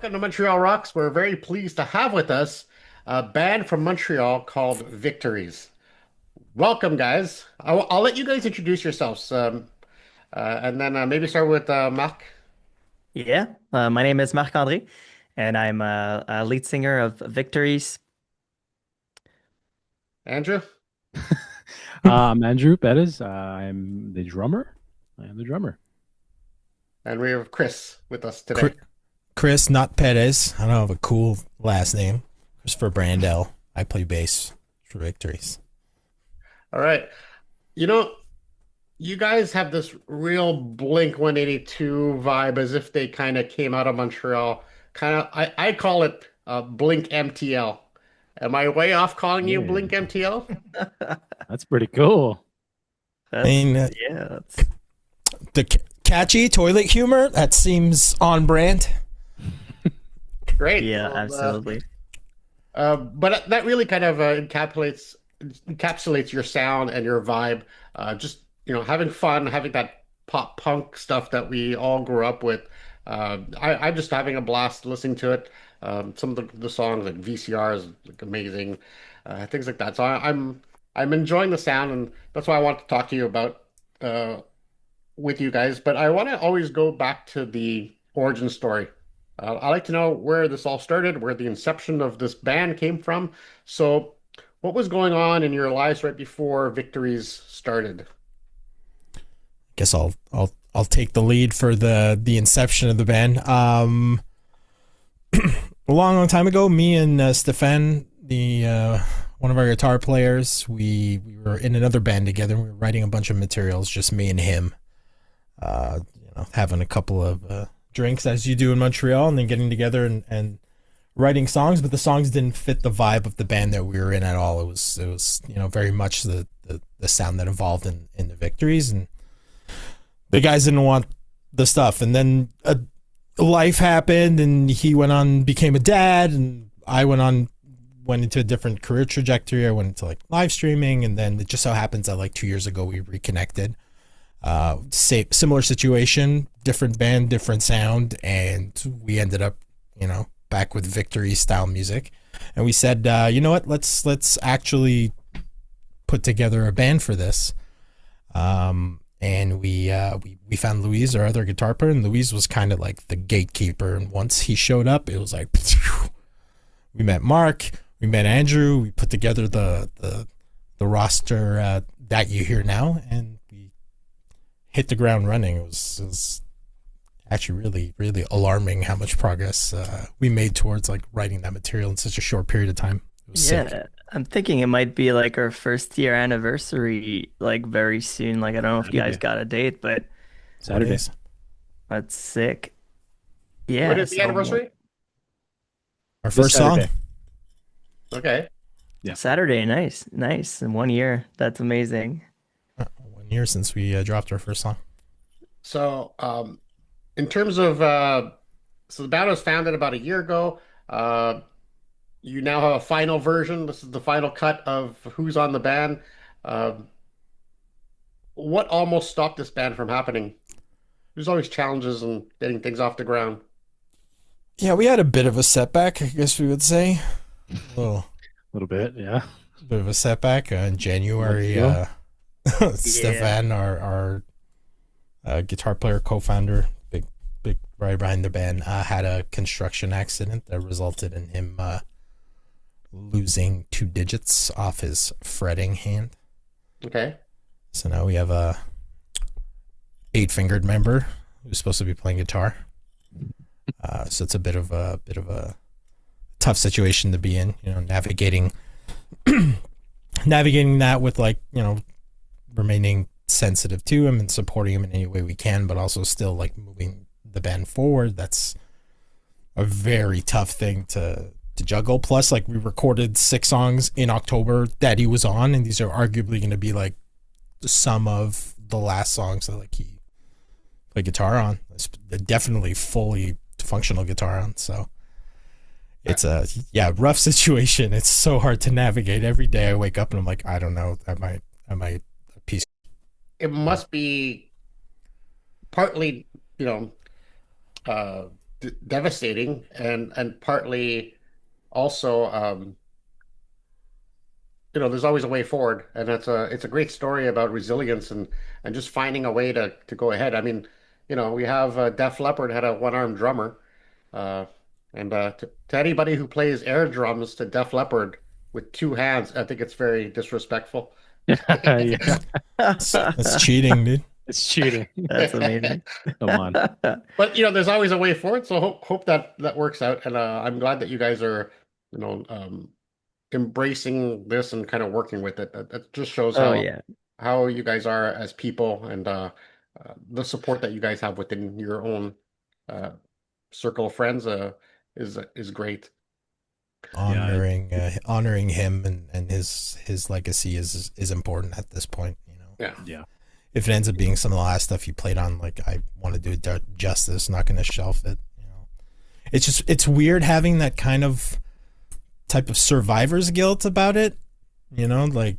welcome to Montreal Rocks. We're very pleased to have with us a band from Montreal called Victories. Welcome, guys. I'll let you guys introduce yourselves, and then maybe start with Marc. Yeah, my name is Marc-André, and I'm a lead singer of Victories. Andrew, I'm Andrew Perez. I'm the drummer. I am the drummer. and we have Chris with us today. Chri- Chris, not Perez. I don't have a cool last name. Christopher Brandel. I play bass for Victories. All right. You know, you guys have this real Blink 182 vibe as if they kind of came out of Montreal. I call it Blink MTL. Am I way off calling you Yeah, Blink MTL? that's pretty cool. I That's mean, yeah, that's the catchy toilet humor, that seems on brand. Great. yeah, Well, absolutely. but that really kind of encapsulates your sound and your vibe. Just having fun, having that pop punk stuff that we all grew up with. I'm just having a blast listening to it. Some of the songs like VCR is like amazing, things like that. So I'm enjoying the sound, and that's why I want to talk to you about uh, with you guys. But I want to always go back to the origin story. I like to know where this all started, where the inception of this band came from. So, what was going on in your lives right before Victories started? Guess I'll take the lead for the inception of the band. A long time ago, me and Stefan, the one of our guitar players, we were in another band together. We were writing a bunch of materials, just me and him. Having a couple of drinks as you do in Montreal, and then getting together and writing songs. But the songs didn't fit the vibe of the band that we were in at all. It was very much the sound that evolved in the Victories, and the guys didn't want the stuff. And then life happened, and he went on, became a dad, and I went into a different career trajectory. I went into like live streaming, and then it just so happens that like 2 years ago we reconnected. Similar situation, different band, different sound, and we ended up, back with Victory style music, and we said, you know what, let's actually put together a band for this. And we found Louise, our other guitar player, and Louise was kind of like the gatekeeper. And once he showed up, it was like we met Mark, we met Andrew, we put together the roster that you hear now, and we hit the ground running. It was actually really, really alarming how much progress we made towards like writing that material in such a short period of time. It was sick. Yeah, I'm thinking it might be like our first year anniversary, like very soon. Like I don't know if you guys Saturday. got a date, but What Saturday. is that's sick. When Yeah, is the anniversary? our This first song? Saturday. Okay. Yeah. Saturday, nice, nice. In 1 year, that's amazing. 1 year since we dropped our first song. So, in terms of so the band was founded about a year ago. You now have a final version. This is the final cut of who's on the band. Um, what almost stopped this band from happening? There's always challenges in getting things off the ground. Yeah, we had a bit of a setback, I guess we would say. A little A little bit, yeah. bit of a setback in January. Montreal. Yeah. Stefan, our guitar player, co-founder, big right behind the band, had a construction accident that resulted in him losing 2 digits off his fretting hand. Okay. So now we have a 8-fingered member who's supposed to be playing guitar. So it's a bit of a tough situation to be in, navigating navigating that with like, remaining sensitive to him and supporting him in any way we can, but also still like moving the band forward. That's a very tough thing to juggle. Plus, like, we recorded 6 songs in October that he was on, and these are arguably going to be like some of the last songs that like he played guitar on. It's definitely fully functional guitar on. So it's a rough situation. It's so hard to navigate. Every day I wake up and I'm like, I don't know, am I a piece? It must be partly, you know, uh, devastating, and partly also, there's always a way forward, and it's a great story about resilience and just finding a way to go ahead. I mean, we have Def Leppard had a one-armed drummer, uh, and to anybody who plays air drums to Def Leppard with two hands, I think it's very disrespectful. Yeah, That's cheating, dude. it's cheating. That's amazing. Come on. But there's always a way forward, so hope that works out, and I'm glad that you guys are, you know, um, embracing this and kind of working with it. That just shows Oh how yeah. you guys are as people, and the support that you guys have within your own uh, circle of friends is great. Yeah, Honoring him and his legacy is important at this point. Yeah. yeah. If it ends up being some of the last stuff you played on, like, I want to do it justice, not going to shelf it. It's weird having that kind of type of survivor's guilt about it. Like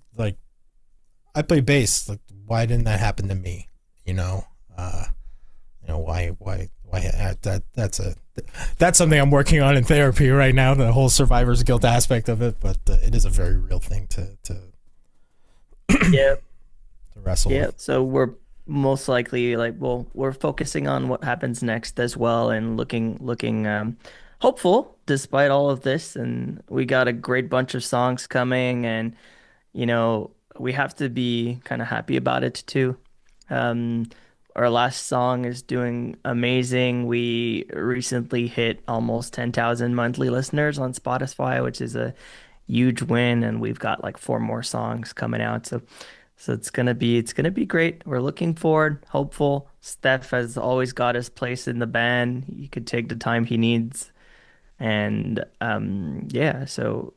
I play bass. Like, why didn't that happen to me? Why that's something I'm working on in therapy right now. The whole survivor's guilt aspect of it, but it is a very real thing to Yeah. wrestle Yeah. with. So we're most likely like, well, we're focusing on what happens next as well, and looking hopeful despite all of this. And we got a great bunch of songs coming, and we have to be kind of happy about it too. Um, our last song is doing amazing. We recently hit almost 10,000 monthly listeners on Spotify, which is a huge win, and we've got like four more songs coming out. So it's gonna be great. We're looking forward, hopeful. Steph has always got his place in the band. He could take the time he needs, and yeah. So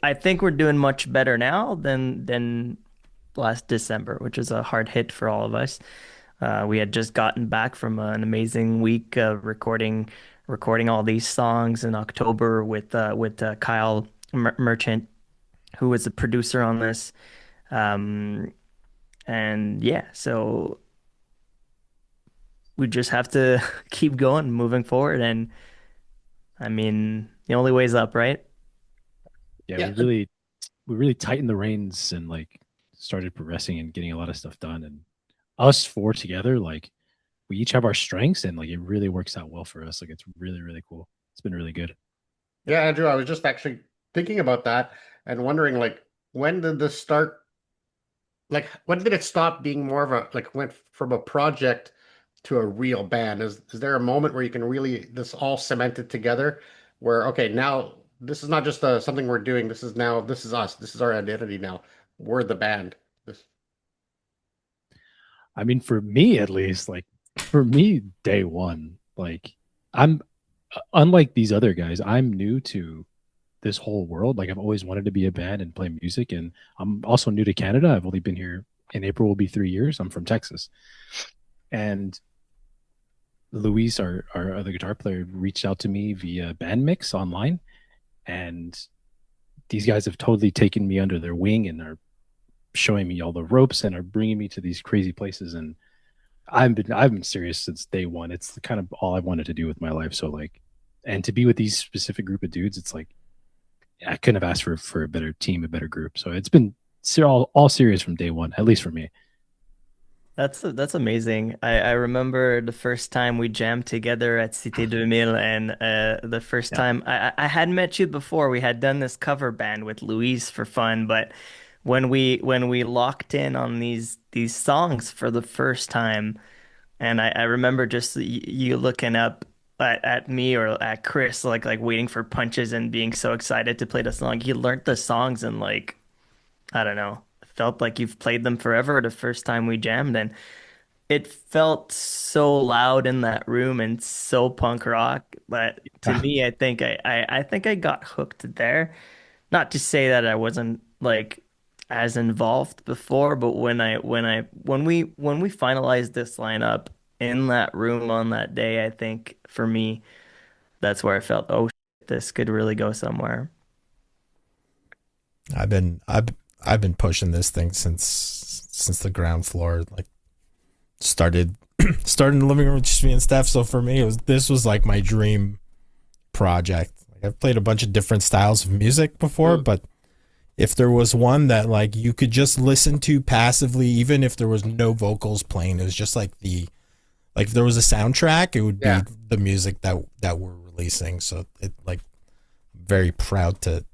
I think we're doing much better now than last December, which was a hard hit for all of us. We had just gotten back from an amazing week recording all these songs in October with Kyle Merchant, who was the producer on this. Um, and yeah, so we just have to keep going, moving forward. And I mean, the only way's up, right? Yeah, Yeah. we really tightened the reins and like started progressing and getting a lot of stuff done. And us four together, like we each have our strengths and like it really works out well for us. Like it's really, really cool. It's been really good. Yeah, Andrew, I was just actually thinking about that and wondering, like, when did this start? Like, when did it stop being more of a, like, went from a project to a real band? Is there a moment where you can really, this all cemented together, where, okay, now this is not just something we're doing. This is us. This is our identity now. We're the band. This, I mean, for me at least, like for me, day one, like I'm unlike these other guys, I'm new to this whole world. Like I've always wanted to be a band and play music, and I'm also new to Canada. I've only been here in April will be 3 years. I'm from Texas, and Luis, our other guitar player, reached out to me via Band Mix online, and these guys have totally taken me under their wing and are showing me all the ropes and are bringing me to these crazy places. And I've been serious since day one. It's kind of all I wanted to do with my life. So like, and to be with these specific group of dudes, it's like I couldn't have asked for a better team, a better group. So it's been all serious from day one, at least for me. That's amazing. I remember the first time we jammed together at Cité 2000, and the first Yeah. time I had met you before. We had done this cover band with Louise for fun, but when we locked in on these songs for the first time, and I remember just you looking up at me or at Chris, like waiting for punches and being so excited to play the song. You learned the songs and like I don't know, felt like you've played them forever the first time we jammed, and it felt so loud in that room and so punk rock. But to Yeah. me, I think I got hooked there. Not to say that I wasn't like as involved before, but when we finalized this lineup in that room on that day, I think for me, that's where I felt, oh, shit, this could really go somewhere. I've been pushing this thing since the ground floor, like, started started in the living room with just me and Steph. So for me, this was like my dream project. Like, I've played a bunch of different styles of music before, but if there was one that like you could just listen to passively, even if there was no vocals playing, it was just like if there was a soundtrack, it would be the music that we're releasing. So it like very proud to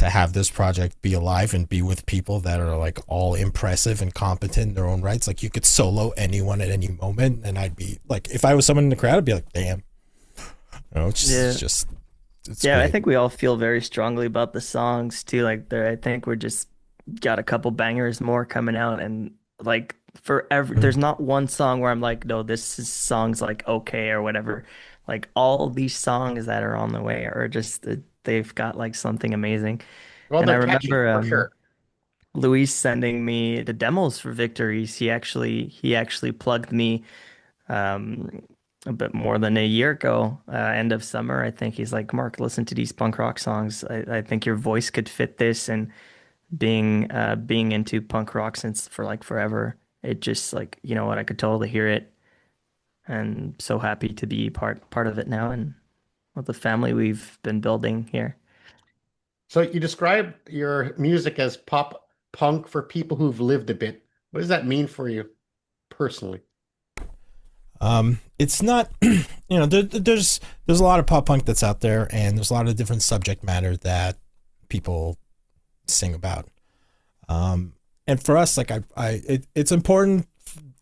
have this project be alive and be with people that are like all impressive and competent in their own rights. Like you could solo anyone at any moment, and I'd be like, if I was someone in the crowd, I'd be like, damn. It's Yeah, I great. think we all feel very strongly about the songs too. Like I think we're just got a couple bangers more coming out, and like there's not one song where I'm like, no, song's like okay or whatever. Like all these songs that are on the way are just they've got like something amazing. Well, And I they're catchy remember for sure. Luis sending me the demos for Victories. He actually plugged me um, a bit more than a year ago, end of summer. I think he's like, Mark, listen to these punk rock songs. I think your voice could fit this. And being into punk rock since for like forever, it just like, you know what, I could totally hear it. And so happy to be part of it now and with the family we've been building here. So you describe your music as pop punk for people who've lived a bit. What does that mean for you personally? It's not, there's a lot of pop punk that's out there, and there's a lot of different subject matter that people sing about. And for us, like it's important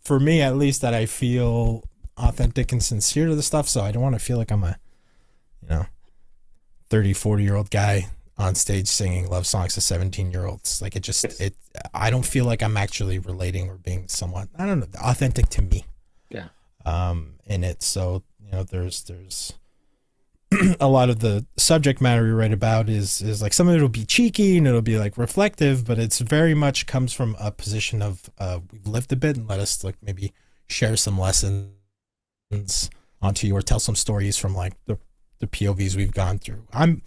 for me at least that I feel authentic and sincere to the stuff. So I don't want to feel like I'm a, 30, 40-year-old guy on stage singing love songs to 17-year-olds. Like I don't feel like I'm actually relating or being somewhat, I don't know, authentic to me. Yeah. In it. So, there's a lot of the subject matter we write about is like some of it'll be cheeky and it'll be like reflective, but it's very much comes from a position of we've lived a bit and let us like maybe share some lessons onto you or tell some stories from like the POVs we've gone through. I'm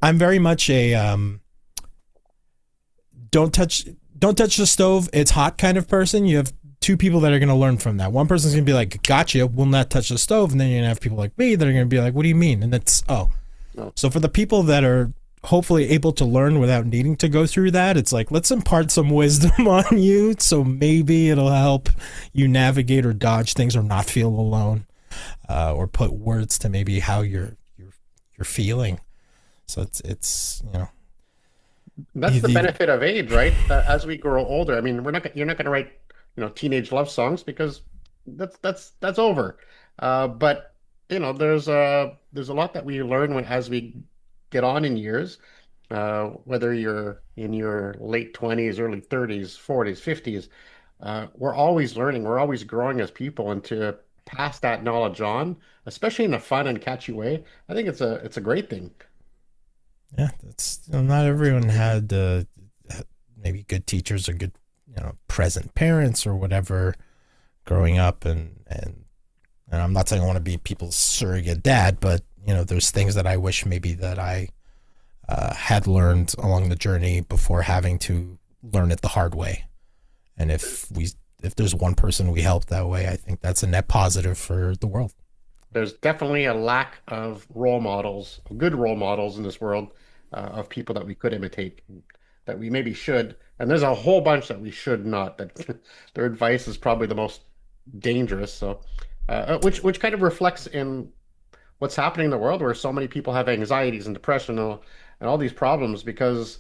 very much a don't touch the stove, it's hot kind of person. You have two people that are going to learn from that. One person's going to be like, gotcha, will not touch the stove. And then you're going to have people like me that are going to be like, what do you mean? And that's, oh. So for the people that are hopefully able to learn without needing to go through that, it's like, let's impart some wisdom on you. So maybe it'll help you navigate or dodge things or not feel alone, or put words to maybe how you're feeling. So it's That's the benefit of age, right? As we grow older, I mean, you're not going to write, teenage love songs because that's over. But there's a lot that we learn as we get on in years. Whether you're in your late 20s, early 30s, 40s, 50s, we're always learning. We're always growing as people, and to pass that knowledge on, especially in a fun and catchy way, I think it's a great thing. Yeah, that's not everyone had maybe good teachers or good present parents or whatever growing up, and I'm not saying I want to be people's surrogate dad, but there's things that I wish maybe that I had learned along the journey before having to learn it the hard way. And if there's one person we help that way, I think that's a net positive for the world. There's definitely a lack of role models, good role models in this world, of people that we could imitate, that we maybe should. And there's a whole bunch that we should not, that their advice is probably the most dangerous. So, which kind of reflects in what's happening in the world, where so many people have anxieties and depression and all these problems because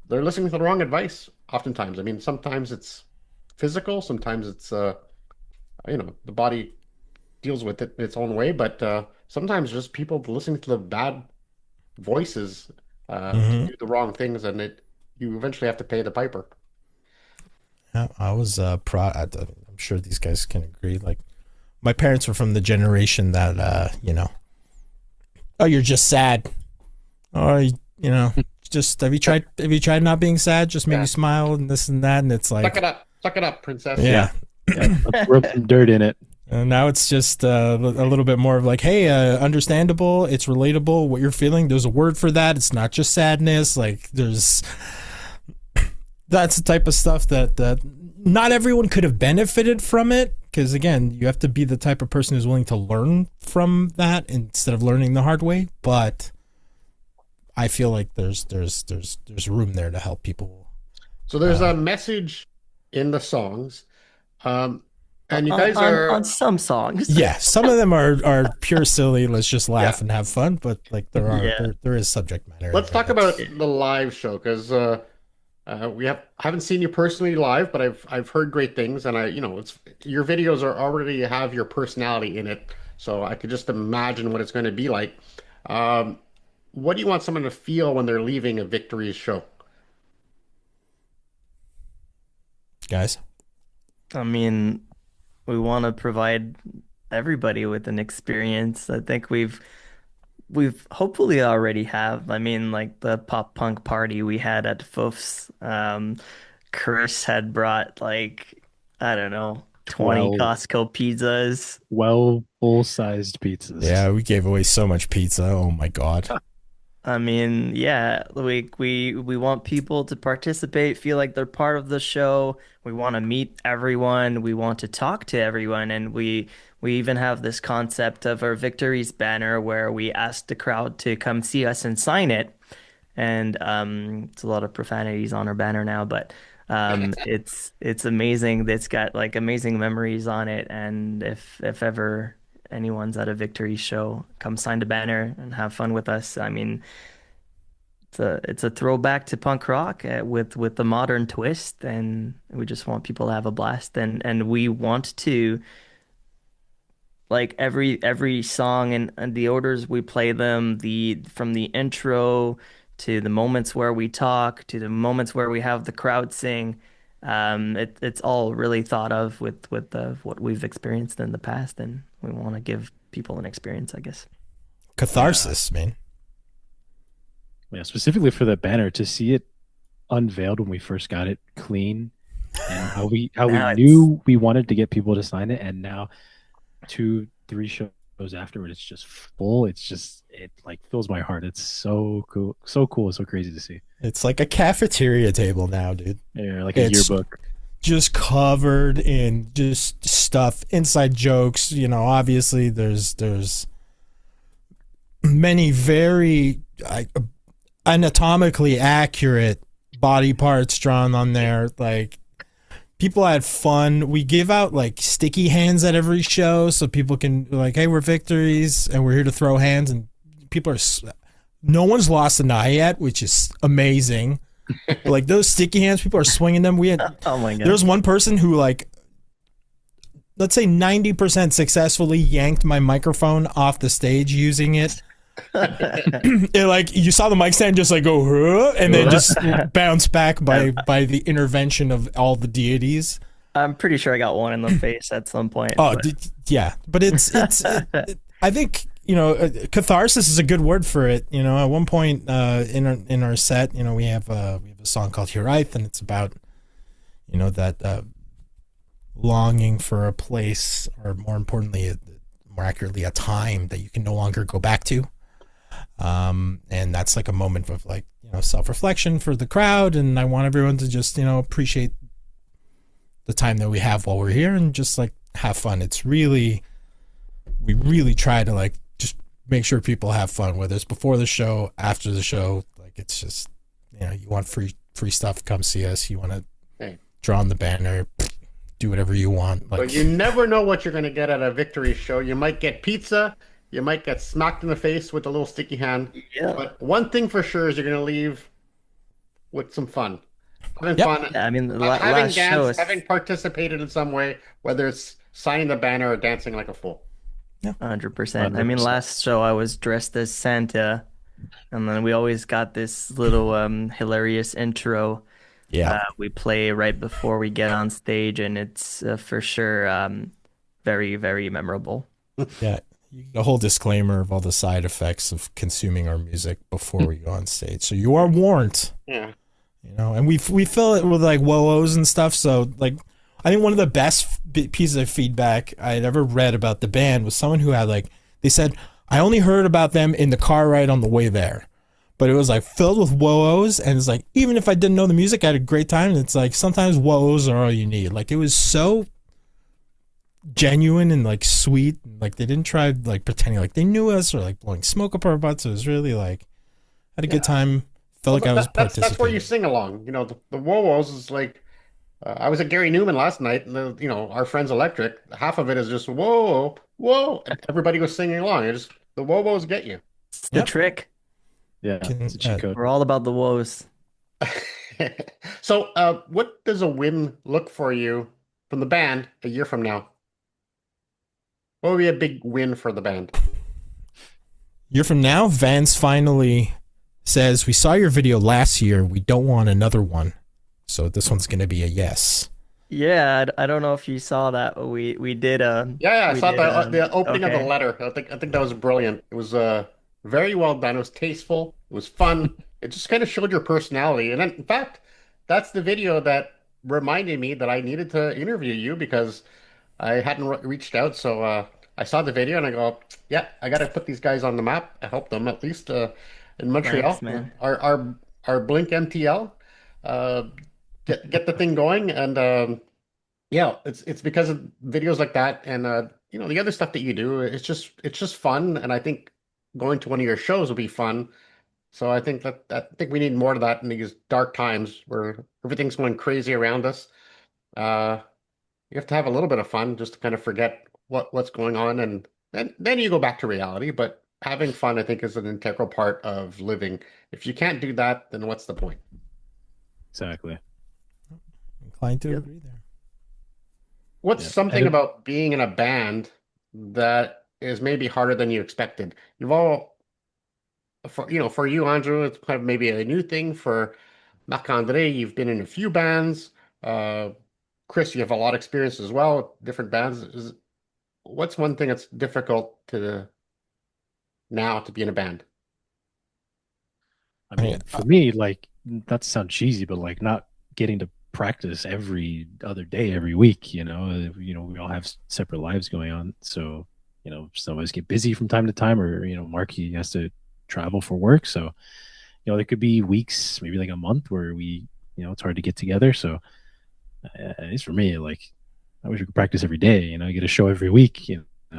they're listening to the wrong advice oftentimes. I mean, sometimes it's physical, sometimes it's, the body deals with it its own way, but sometimes just people listening to the bad voices to do the wrong things, and you eventually have to pay the piper. Yeah, I was proud. I'm sure these guys can agree. Like, my parents were from the generation that oh, you're just sad, or just have you tried not being sad? Just maybe smile and this and that, and it's like, suck it up, princess. Yeah. Let's rub some dirt in it. And now it's just a little bit more of like, hey, understandable. It's relatable. What you're feeling. There's a word for that. It's not just sadness. Like that's the type of stuff that not everyone could have benefited from it because again, you have to be the type of person who's willing to learn from that instead of learning the hard way. But I feel like there's room there to help people. So there's a message in the songs, and you guys on are some songs. Yeah, some of them are pure silly. Let's just laugh and have fun. But like there is subject matter. Let's talk about the live show, because haven't seen you personally live, but I've heard great things, and it's your videos are already have your personality in it, so I could just imagine what it's going to be like. What do you want someone to feel when they're leaving a Victories show? Guys. I mean, we want to provide everybody with an experience. I think we've hopefully already have. I mean, like the pop punk party we had at Foof's, Chris had brought like, I don't know, 20 12 Costco pizzas. 12 full-sized pizzas. Yeah, we gave away so much pizza. Oh my God. I mean, yeah, we want people to participate, feel like they're part of the show. We want to meet everyone. We want to talk to everyone, and we even have this concept of our Victories banner where we ask the crowd to come see us and sign it. And it's a lot of profanities on our banner now, but it's amazing. It's got like amazing memories on it, and if ever anyone's at a Victory show, come sign the banner and have fun with us. I mean, it's a throwback to punk rock with the modern twist, and we just want people to have a blast. And we want to, like, every song and the orders we play them, from the intro to the moments where we talk to the moments where we have the crowd sing. It's all really thought of with what we've experienced in the past, and we want to give people an experience, I guess. Catharsis, man. Yeah, specifically for the banner, to see it unveiled when we first got it clean, and how we knew we wanted to get people to sign it, and now 2-3 shows afterward, it's just full. It like fills my heart. It's so cool, so crazy to see. It's like a cafeteria table now, dude. Yeah, like a yearbook. Just covered in just stuff, inside jokes. Obviously there's many very anatomically accurate body parts drawn on there. Like, people had fun. We give out like sticky hands at every show, so people can like, hey, we're Victories and we're here to throw hands, and people are. No one's lost an eye yet, which is amazing. But like those sticky hands, people are swinging them. We had. Oh my God. There's one person who, like, let's say 90% successfully yanked my microphone off the stage using it. Like, you saw the mic stand just like go, huh, and then just bounce back by the intervention of all the deities. I'm pretty sure I got one in the face at some point. Oh, yeah, but it's I think catharsis is a good word for it. At one point in our set, we have a song called Hiraith, and it's about that longing for a place, or more importantly, more accurately, a time that you can no longer go back to. And that's like a moment of like, self-reflection for the crowd. And I want everyone to just, appreciate the time that we have while we're here and just like have fun. We really try to like just make sure people have fun, whether it's before the show, after the show. Like, it's just, you want free stuff, come see us. You want to draw on the banner, do whatever you want. Like, but you never know what you're going to get at a Victory show. You might get pizza. You might get smacked in the face with a little sticky hand. Yeah. But one thing for sure is you're going to leave with some fun. Having fun. Yeah, I mean, having last show danced, having participated in some way, whether it's signing the banner or dancing like a fool. 100%. I mean, last show I was dressed as Santa, and then we always got this little hilarious intro. Yeah. We play right before we get on stage, and it's for sure very, very memorable. Yeah. A whole disclaimer of all the side effects of consuming our music before we go on stage. So you are warned. Yeah. And we fill it with like whoa-ohs and stuff. So like, I think one of the best pieces of feedback I had ever read about the band was someone who had like, they said, I only heard about them in the car ride on the way there. But it was like filled with whoa-ohs, and it's like, even if I didn't know the music, I had a great time. And it's like, sometimes whoa-ohs are all you need. Like, it was so genuine and like sweet. Like they didn't try like pretending like they knew us or like blowing smoke up our butts. It was really like had a good Yeah. time. Felt Well, like I was that's where you participating. sing along. The whoa-wows is like I was at Gary Newman last night, and our friends Electric. Half of it is just whoa, whoa, and everybody was singing along. It just the whoa-wows get you. It's the Yep. trick. Yeah, it's Can a cheat code. We're all about the woes. So, what does a win look for you from the band a year from now? What would be a big win for the band? Year from now, Vance finally says, "We saw your video last year. We don't want another one. So this one's gonna be a yes." Yeah, I don't know if you saw that, but Yeah, I we saw did the opening of the okay. letter. I think that was brilliant. It was very well done. It was tasteful. It was fun. It just kind of showed your personality. And then, in fact, that's the video that reminded me that I needed to interview you because I hadn't reached out. So I saw the video and I go, yeah, I got to put these guys on the map. I help them at least in Thanks, Montreal. man. Our Blink MTL. Uh, get the thing going and. Yeah, it's because of videos like that and the other stuff that you do. It's just fun, and I think going to one of your shows will be fun. So I think we need more of that in these dark times where everything's going crazy around us. Uh, you have to have a little bit of fun just to kind of forget what's going on, and then you go back to reality. But having fun, I think, is an integral part of living. If you can't do that, then what's the point? Exactly. Inclined to Yep. agree there. What's Yeah. something about being in a band that is maybe harder than you expected? You've all, for you, Andrew, it's kind of maybe a new thing. For Marc-André, you've been in a few bands. Uh, Chris, you have a lot of experience as well with different bands. What's one thing that's difficult to now to be in a band? I I mean, mean, for me, like, not to sound cheesy, but like not getting to practice every other day, every week, we all have separate lives going on. So, some of us get busy from time to time, or, Marky has to travel for work. So, there could be weeks, maybe like a month where it's hard to get together. So, at least for me, like, I wish we could practice every day, get a show every week,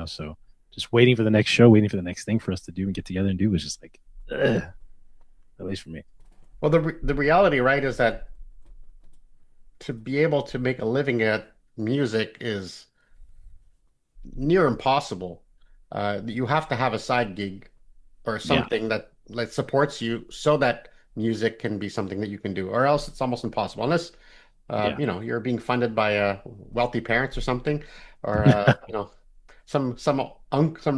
so just waiting for the next show, waiting for the next thing for us to do and get together and do was just like, ugh, at least for me. Well, the reality, right, is that to be able to make a living at music is near impossible. You have to have a side gig or Yeah. something that like supports you so that music can be something that you can do, or else it's almost impossible unless Yeah. you're being funded by wealthy parents or something, or some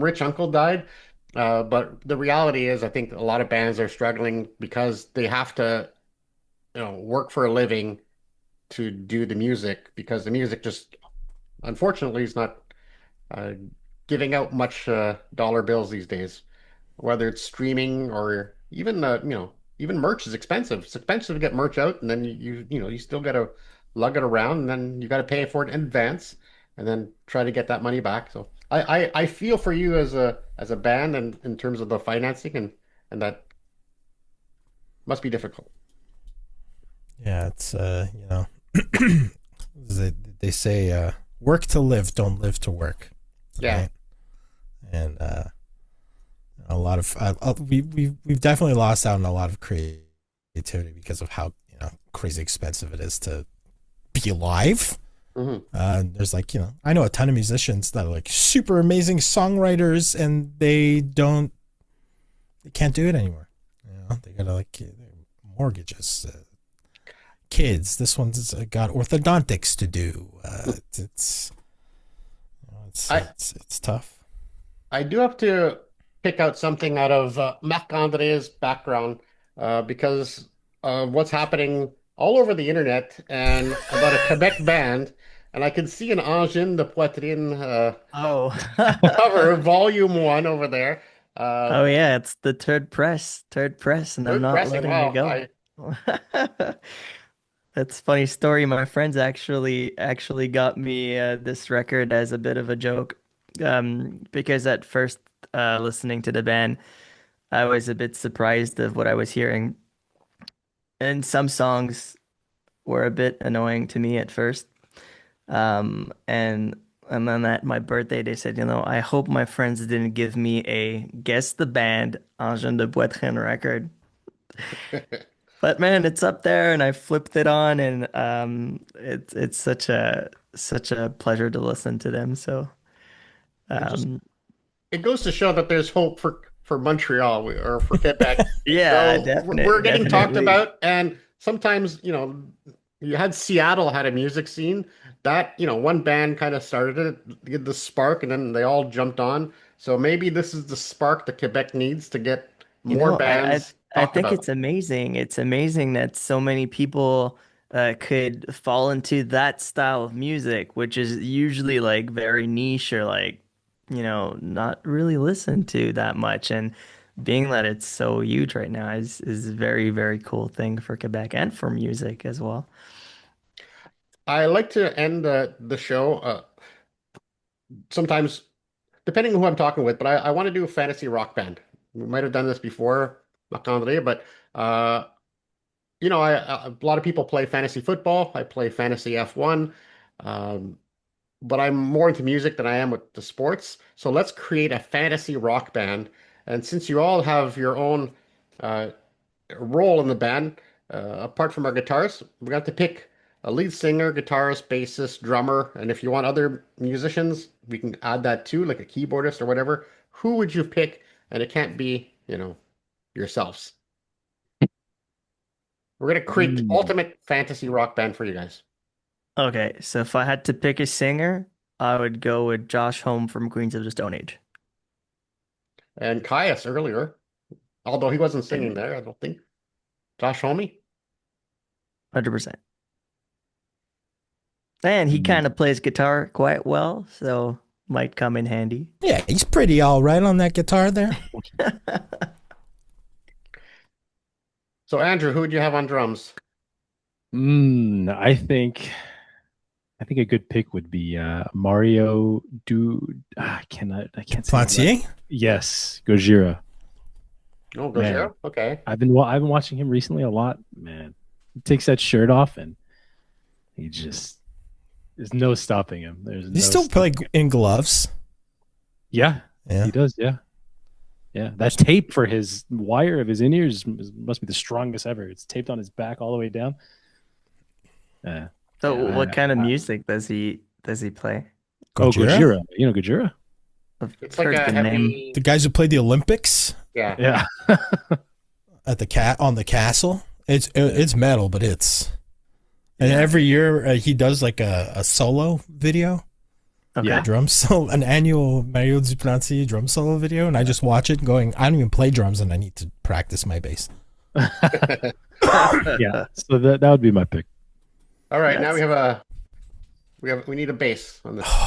rich uncle died. But the reality is, I think a lot of bands are struggling because they have to work for a living to do the music because the music just unfortunately is not uh, giving out much dollar bills these days, whether it's streaming or even even merch is expensive. It's expensive to get merch out, and then you still got to lug it around, and then you got to pay for it in advance, and then try to get that money back. So I feel for you as a band, and in terms of the financing, and that must be difficult. Yeah, it's they, they say work to live, don't live to work, Yeah. right? And a lot of we've definitely lost out on a lot of creativity because of how crazy expensive it is to be alive. Hmm. There's like I know a ton of musicians that are like super amazing songwriters and they can't do it anymore. They gotta like mortgages, kids. This one's got orthodontics to do. I It's tough. I do have to pick out something out of Marc-André's background because of what's happening all over the internet and about a Quebec band. And I can see an Angin de Poitrine Oh. cover, volume one over there. Uh, Oh yeah, it's the third press, and I'm Third not pressing. letting you Wow. go. That's a funny story. My friends actually got me this record as a bit of a joke, because at first, listening to the band, I was a bit surprised of what I was hearing, and some songs were a bit annoying to me at first. And And then at my birthday, they said, I hope my friends didn't give me a guess the band Angèle de Poitrine record. But man, it's up there, and I flipped it on, and it's such a pleasure to listen to them. So It just um, it goes to show that there's hope for Montreal or for Quebec. yeah, So we're getting talked definitely. about, and sometimes, you had Seattle had a music scene that, one band kind of started it, get the spark, and then they all jumped on. So maybe this is the spark that Quebec needs to get You more know, I, I bands I talked think about. it's amazing. It's amazing that so many people could fall into that style of music, which is usually like very niche or like, not really listened to that much. And being that it's so huge right now is a very, very cool thing for Quebec and for music as well. I like to end the show sometimes, depending on who I'm talking with, but I want to do a fantasy rock band. We might have done this before, Marc-André, but uh, a lot of people play fantasy football. I play fantasy F1, um, but I'm more into music than I am with the sports. So let's create a fantasy rock band. And since you all have your own uh, role in the band, apart from our guitars, we got to pick a lead singer, guitarist, bassist, drummer, and if you want other musicians, we can add that too, like a keyboardist or whatever. Who would you pick? And it can't be, yourselves. We're gonna create the Mm, ultimate fantasy rock band for you guys. Okay, so if I had to pick a singer, I would go with Josh Homme from Queens of the Stone Age. And Caius earlier, although he wasn't singing And there, I don't think. Josh Homme. 100%. And he mm. kind of plays guitar quite well, so might come in handy. Yeah, he's pretty all right on that guitar there. So Andrew, who would you have on drums? I think a good pick would be Mario Du I can't say his last. Poitier? Yes, Gojira. Oh, Man, Gojira? Okay. I've been watching him recently a lot. Man, he takes that shirt off and he just there's no stopping him. There's He no still play stopping him. in gloves. Yeah, Yeah. he does. Yeah, yeah. That tape for his wire of his in ears must be the strongest ever. It's taped on his back all the way down. Yeah, So what yeah. kind of music does he play? Oh, Gojira? Gojira. You know Gojira? I've It's like heard a the name. heavy, The guys who played the Olympics yeah. Yeah. at the cat on the castle. It's metal, but it's and Yeah. every year he does like a solo video, Okay. Yeah. drum solo, an annual Mario Duplantier drum solo video, and I just watch it going. I don't even play drums, and I need to practice my bass. Yeah. So that would be my pick. All right, now That's we need a bass on this.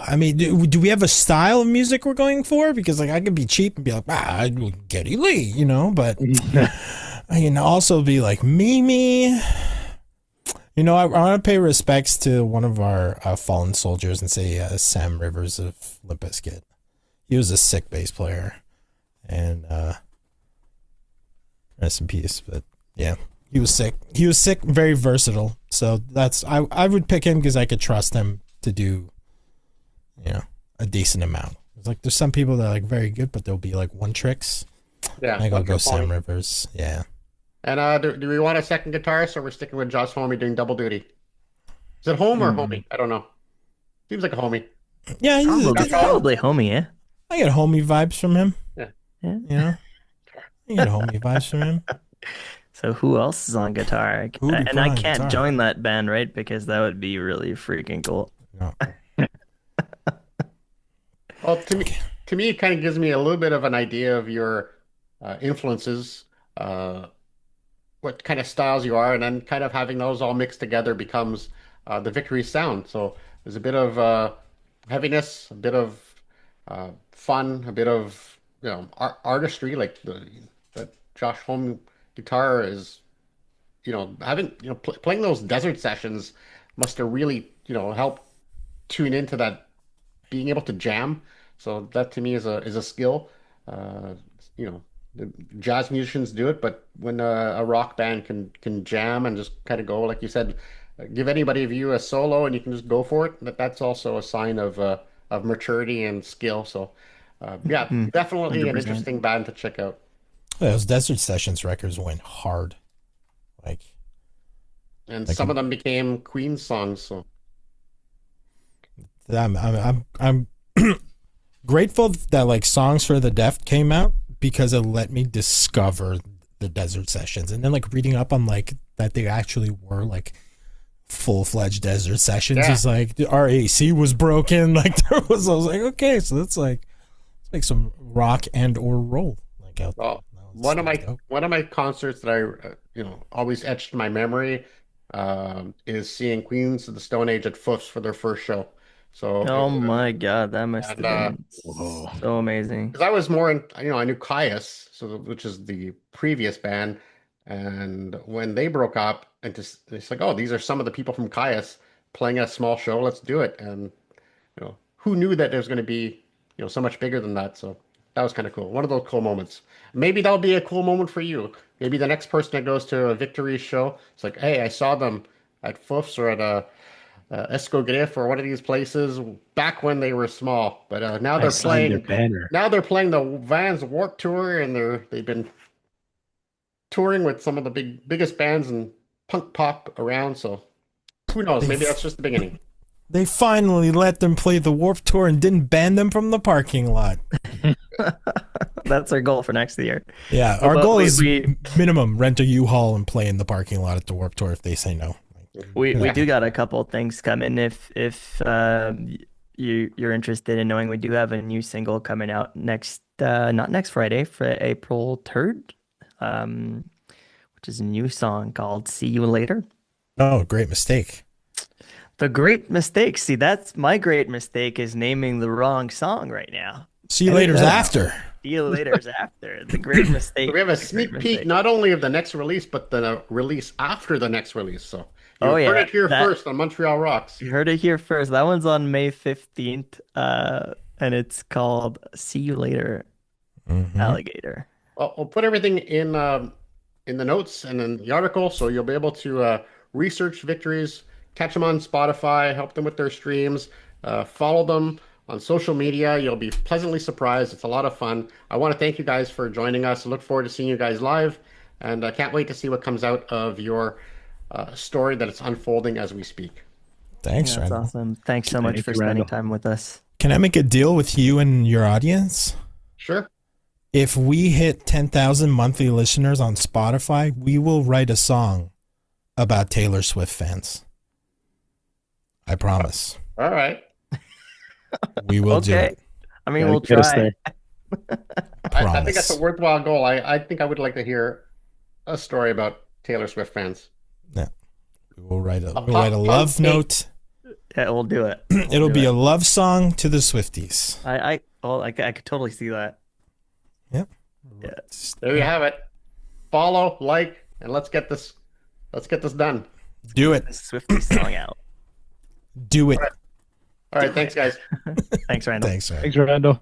I mean, do we have a style of music we're going for? Because like I could be cheap and be like, Geddy Lee, but I can also be like Mimi. I want to pay respects to one of our fallen soldiers and say Sam Rivers of Limp Bizkit. He was a sick bass player, and rest in peace. But yeah, he was sick. He was sick, very versatile. So I would pick him because I could trust him to do, a decent amount. It's like there's some people that are like very good, but they'll be like one tricks. Yeah, I think I'll like go your Sam point. Rivers. Yeah. And do we want a second guitarist, or we're sticking with Josh Homme doing double duty? Is it home or Mm. homie? I don't know. Seems like a homie. Yeah, probably Josh Homme? probably homie, yeah. I get homie vibes from him. Yeah. Yeah. I get homie vibes from him. So who else is on guitar? Who would we And put I on can't guitar? join that band, right? Because that would be really freaking cool. No. Well, to me, it kind of gives me a little bit of an idea of your influences, uh, what kind of styles you are, and then kind of having those all mixed together becomes the Victory sound. So there's a bit of heaviness, a bit of fun, a bit of artistry. Like the Josh Homme guitar is, having playing those desert sessions must have really helped tune into that being able to jam. So that to me is a skill. Uh, you know, the jazz musicians do it, but when a rock band can jam and just kind of go, like you said, give anybody of you a solo and you can just go for it, that's also a sign of maturity and skill. So, yeah, Hmm, definitely an 100%. interesting band to check out. Those Desert Sessions records went hard. Like, And like some of them became Queen songs. So, I'm grateful that like Songs for the Deaf came out because it let me discover the Desert Sessions, and then like reading up on like that they actually were like full-fledged Desert Sessions yeah. is like our AC was broken. Like I was like, okay, so that's like it's like some rock and or roll like out there. Well, That was one of my dope. one of my concerts that I always etched in my memory is seeing Queens of the Stone Age at Foof's for their first show. So it Oh was, my God, that must and have been Whoa. so amazing. because I was more in, I knew Caius, so which is the previous band, and when they broke up, and just it's like, oh, these are some of the people from Caius playing a small show. Let's do it. And who knew that it was going to be, so much bigger than that. So that was kind of cool. One of those cool moments. Maybe that'll be a cool moment for you. Maybe the next person that goes to a Victories show, it's like, hey, I saw them at Foof's or at Escogriffe or one of these places back when they were small. But now I they're signed their playing. banner. Now they're playing the Vans Warped Tour, and they've been touring with some of the biggest bands and punk pop around. So who knows? They Maybe that's just the beginning. they finally let them play the Warped Tour and didn't ban them from the parking lot. That's our goal for next year. Yeah, our But goal we- is we- minimum rent a U-Haul and play in the parking lot at the Warped Tour if they say no. We Yeah. do got a couple things coming. If you're interested in knowing, we do have a new single coming out next not next Friday, for April 3rd, which is a new song called "See You Later." Oh, great mistake. The great mistake. See, that's my great mistake, is naming the wrong song right now. See you I think later's that's- after. See You Later's after. The great mistake. So we have a The great sneak peek mistake. not only of the next release, but the release after the next release. So you Oh, heard yeah, it here that- first on Montreal Rocks. You heard it here first. That one's on May 15th, and it's called "See You Later, Mhm. Alligator." I'll put everything in the notes and in the article, so you'll be able to research Victories, catch them on Spotify, help them with their streams, follow them on social media. You'll be pleasantly surprised. It's a lot of fun. I want to thank you guys for joining us. I look forward to seeing you guys live, and I can't wait to see what comes out of your story that it's unfolding as we speak. Thanks, Yeah, that's Randall. awesome. Thanks so much Thank for you, spending Randall. time with us. Can I make a deal with you and your audience? Sure. If we hit 10,000 monthly listeners on Spotify, we will write a song about Taylor Swift fans. I promise. All right. We will do Okay. it. I mean, Gotta we'll get us try. there. I think that's Promise. a worthwhile goal. I think I would like to hear a story about Taylor Swift fans. We'll write a pop love punk note. Yeah, we'll do it. It'll do be it. a love song to the Swifties. I could totally see that. Yep. Yeah. There you have it. Follow, like, and let's get this done. Do it. This Swiftie song out. Do it. All right, thanks guys. Thanks, Randall. Thanks, man. Thanks, Randall.